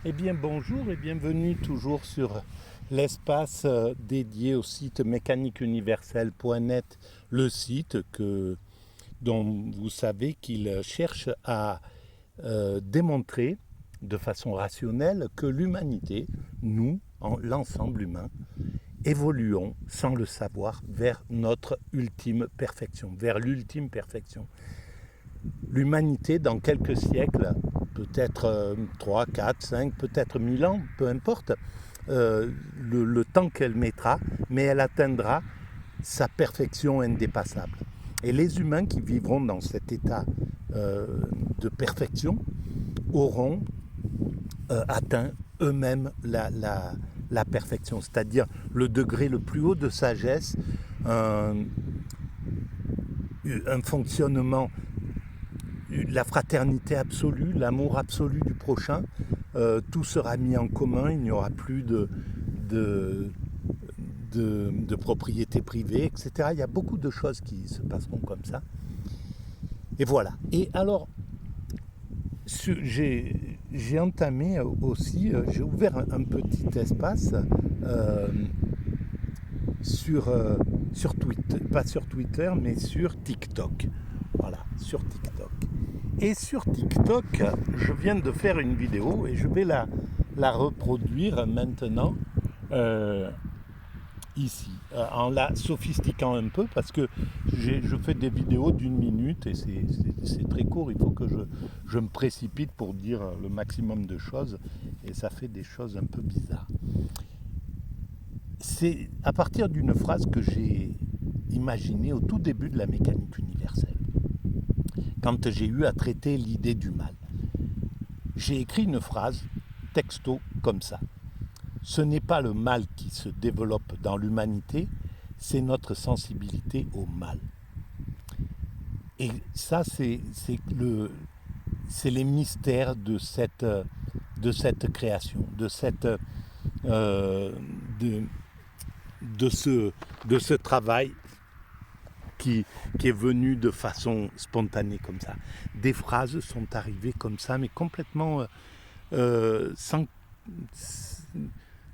Eh bien bonjour et bienvenue toujours sur l'espace dédié au site mécaniqueuniverselle.net, le site dont vous savez qu'il cherche à démontrer de façon rationnelle que l'humanité, nous, l'ensemble humain, évoluons sans le savoir vers notre ultime perfection, vers l'ultime perfection. L'humanité, dans quelques siècles, peut-être 3, 4, 5, peut-être 1000 ans, peu importe, le temps qu'elle mettra, mais elle atteindra sa perfection indépassable. Et les humains qui vivront dans cet état de perfection auront atteint eux-mêmes la perfection, c'est-à-dire le degré le plus haut de sagesse, un fonctionnement, la fraternité absolue, l'amour absolu du prochain, tout sera mis en commun, il n'y aura plus de, de propriété privée, etc. Il y a beaucoup de choses qui se passeront comme ça. Et voilà. Et alors, j'ai entamé aussi, j'ai ouvert un petit espace sur Twitter, pas sur Twitter, mais sur TikTok. Voilà, sur TikTok. Et sur TikTok, je viens de faire une vidéo et je vais la reproduire maintenant ici, en la sophistiquant un peu, parce que je fais des vidéos d'une minute et c'est très court, il faut que je me précipite pour dire le maximum de choses, et ça fait des choses un peu bizarres. C'est à partir d'une phrase que j'ai imaginée au tout début de la mécanique universelle, quand j'ai eu à traiter l'idée du mal. J'ai écrit une phrase texto comme ça. Ce n'est pas le mal qui se développe dans l'humanité, c'est notre sensibilité au mal. Et ça, c'est les mystères de cette création, euh, de, de ce travail qui est venu de façon spontanée comme ça. Des phrases sont arrivées comme ça, mais complètement sans,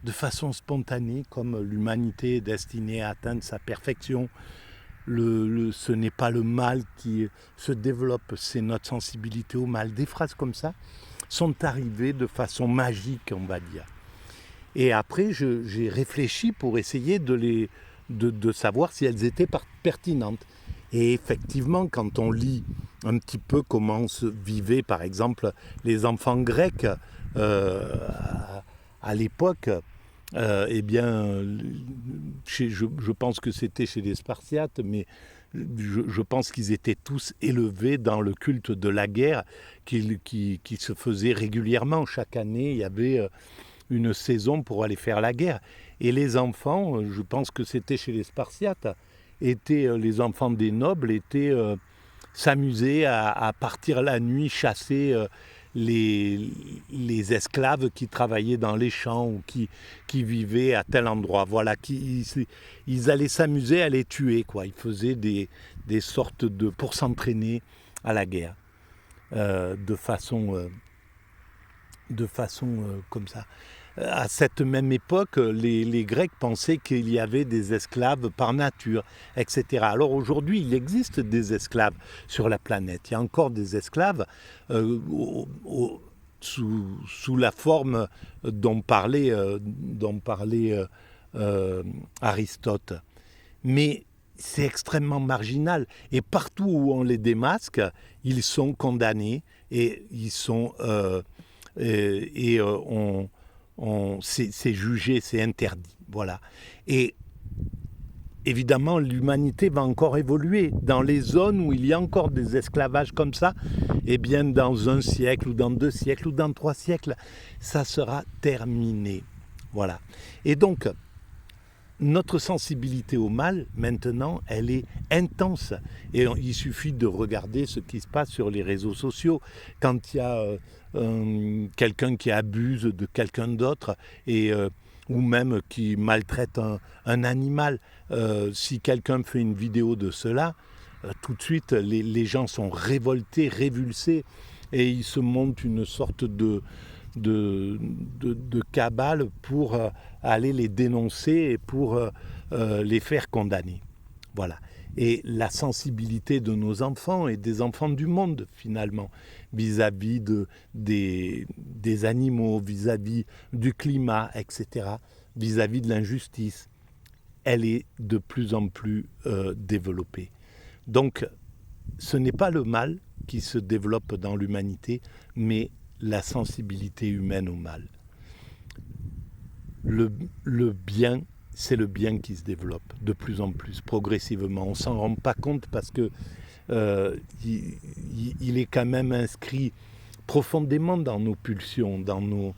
de façon spontanée, comme l'humanité est destinée à atteindre sa perfection. Ce n'est pas le mal qui se développe, c'est notre sensibilité au mal. Des phrases comme ça sont arrivées de façon magique, on va dire. Et après, j'ai réfléchi pour essayer de savoir si elles étaient pertinentes. Et effectivement, quand on lit un petit peu comment se vivaient, par exemple, les enfants grecs à l'époque, eh bien, je pense que c'était chez les Spartiates, mais je pense qu'ils étaient tous élevés dans le culte de la guerre qui se faisait régulièrement. Chaque année, il y avait une saison pour aller faire la guerre. Et les enfants, je pense que c'était chez les Spartiates, les enfants des nobles s'amusaient à partir la nuit chasser les esclaves qui travaillaient dans les champs ou qui vivaient à tel endroit. Voilà, ils allaient s'amuser à les tuer, quoi. Ils faisaient des sortes pour s'entraîner à la guerre de façon comme ça. À cette même époque, les Grecs pensaient qu'il y avait des esclaves par nature, etc. Alors aujourd'hui, il existe des esclaves sur la planète. Il y a encore des esclaves sous la forme dont parlait Aristote. Mais c'est extrêmement marginal. Et partout où on les démasque, ils sont condamnés et ils sont c'est jugé, c'est interdit. Voilà. Et évidemment, l'humanité va encore évoluer. Dans les zones où il y a encore des esclavages comme ça, eh bien, dans 1 siècle, ou dans 2 siècles, ou dans 3 siècles, ça sera terminé. Voilà. Et donc, notre sensibilité au mal, maintenant, elle est intense. Et il suffit de regarder ce qui se passe sur les réseaux sociaux. Quand il y a quelqu'un qui abuse de quelqu'un d'autre, ou même qui maltraite un animal, si quelqu'un fait une vidéo de cela, tout de suite, les gens sont révoltés, révulsés, et ils se montent une sorte de cabale pour aller les dénoncer et pour les faire condamner. Voilà. Et la sensibilité de nos enfants et des enfants du monde, finalement, vis-à-vis des animaux, vis-à-vis du climat, etc., vis-à-vis de l'injustice, elle est de plus en plus développée. Donc, ce n'est pas le mal qui se développe dans l'humanité, mais la sensibilité humaine au mal. Le bien, c'est le bien qui se développe de plus en plus, progressivement. On ne s'en rend pas compte parce que il est quand même inscrit profondément dans nos pulsions, dans nos,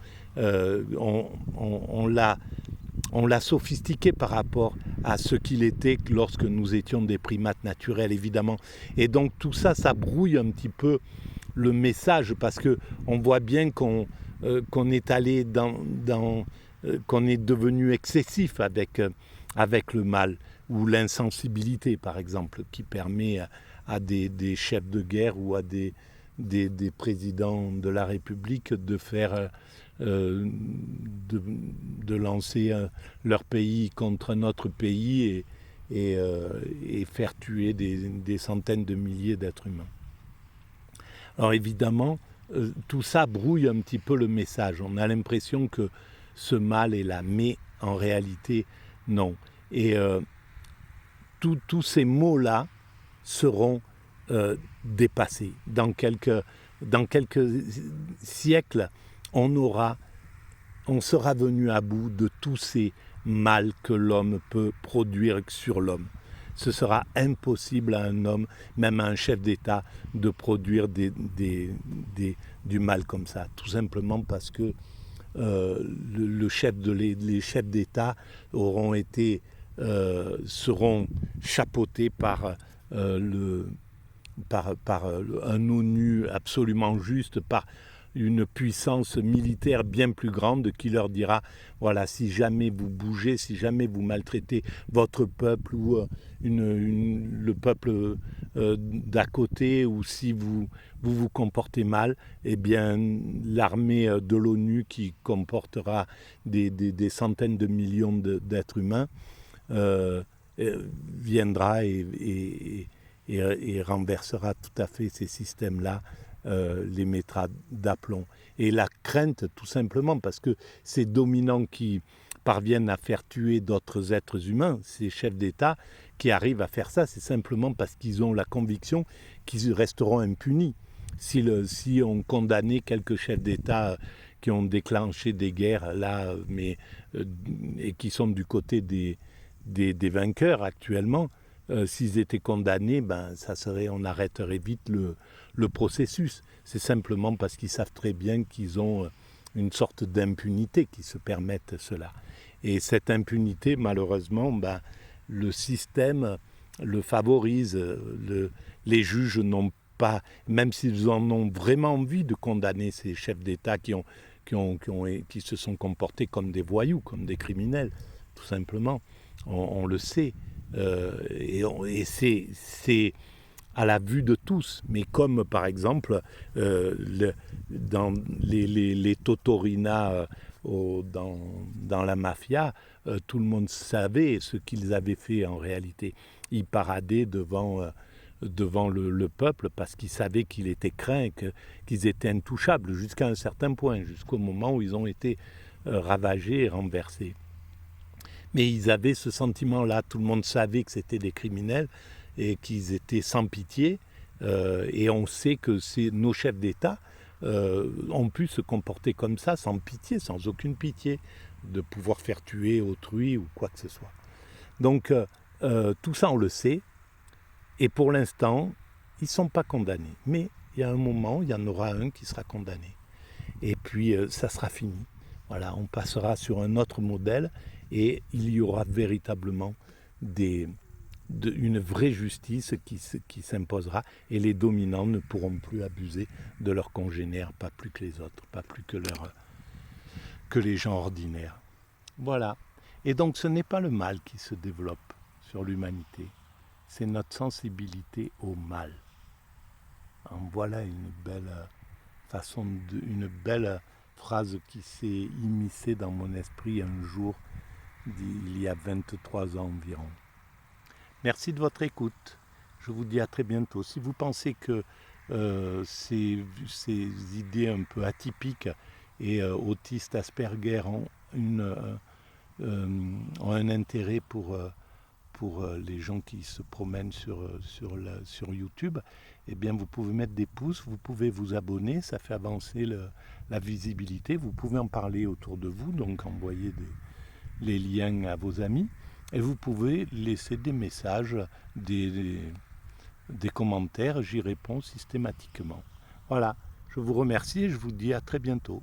on l'a sophistiqué par rapport à ce qu'il était lorsque nous étions des primates naturels, évidemment. Et donc tout ça, ça brouille un petit peu le message parce que on voit bien qu'on est allé qu'on est devenu excessif avec le mal ou l'insensibilité, par exemple, qui permet à des chefs de guerre ou à des présidents de la République de faire de lancer leur pays contre notre pays et faire tuer des centaines de milliers d'êtres humains. Alors évidemment, tout ça brouille un petit peu le message. On a l'impression que ce mal est là, mais en réalité, non. Et tous ces mots-là seront dépassés. Dans quelques siècles, on sera venu à bout de tous ces mal que l'homme peut produire sur l'homme. Ce sera impossible à un homme, même à un chef d'État, de produire du mal comme ça. Tout simplement parce que les chefs d'État seront chapeautés par un ONU absolument juste, par une puissance militaire bien plus grande qui leur dira, voilà, si jamais vous bougez, si jamais vous maltraitez votre peuple ou le peuple d'à côté, ou si vous comportez mal, eh bien l'armée de l'ONU qui comportera des centaines de millions d'êtres humains viendra et renversera tout à fait ces systèmes-là, les mettra d'aplomb. Et la crainte, tout simplement, parce que ces dominants qui parviennent à faire tuer d'autres êtres humains, ces chefs d'État qui arrivent à faire ça, c'est simplement parce qu'ils ont la conviction qu'ils resteront impunis. Si on condamnait quelques chefs d'État qui ont déclenché des guerres là, et qui sont du côté des vainqueurs actuellement, s'ils étaient condamnés, on arrêterait vite le processus. C'est simplement parce qu'ils savent très bien qu'ils ont une sorte d'impunité qui se permettent cela. Et cette impunité, malheureusement, le système le favorise. Les juges n'ont pas, même s'ils en ont vraiment envie de condamner ces chefs d'État qui se sont comportés comme des voyous, comme des criminels, tout simplement. On le sait. Et c'est à la vue de tous, mais comme par exemple dans les totorinas dans la mafia, tout le monde savait ce qu'ils avaient fait en réalité. Ils paradaient devant le peuple parce qu'ils savaient qu'il était craint, qu'ils étaient intouchables jusqu'à un certain point, jusqu'au moment où ils ont été ravagés et renversés. Mais ils avaient ce sentiment-là, tout le monde savait que c'était des criminels et qu'ils étaient sans pitié. Et on sait que nos chefs d'État ont pu se comporter comme ça, sans pitié, sans aucune pitié, de pouvoir faire tuer autrui ou quoi que ce soit. Donc tout ça on le sait, et pour l'instant, ils ne sont pas condamnés. Mais il y a un moment, il y en aura un qui sera condamné. Et puis ça sera fini. Voilà, on passera sur un autre modèle, et il y aura véritablement une vraie justice qui s'imposera, et les dominants ne pourront plus abuser de leurs congénères, pas plus que les autres, pas plus que les gens ordinaires. Voilà. Et donc ce n'est pas le mal qui se développe sur l'humanité, c'est notre sensibilité au mal. En voilà une belle façon, une belle phrase qui s'est immiscée dans mon esprit un jour, il y a 23 ans environ. Merci de votre écoute. Je vous dis à très bientôt. Si vous pensez que ces idées un peu atypiques et autistes Asperger ont un intérêt pour les gens qui se promènent sur YouTube, eh bien vous pouvez mettre des pouces, vous pouvez vous abonner, ça fait avancer la visibilité, vous pouvez en parler autour de vous, donc envoyer les liens à vos amis, et vous pouvez laisser des messages, des commentaires, j'y réponds systématiquement. Voilà, je vous remercie et je vous dis à très bientôt.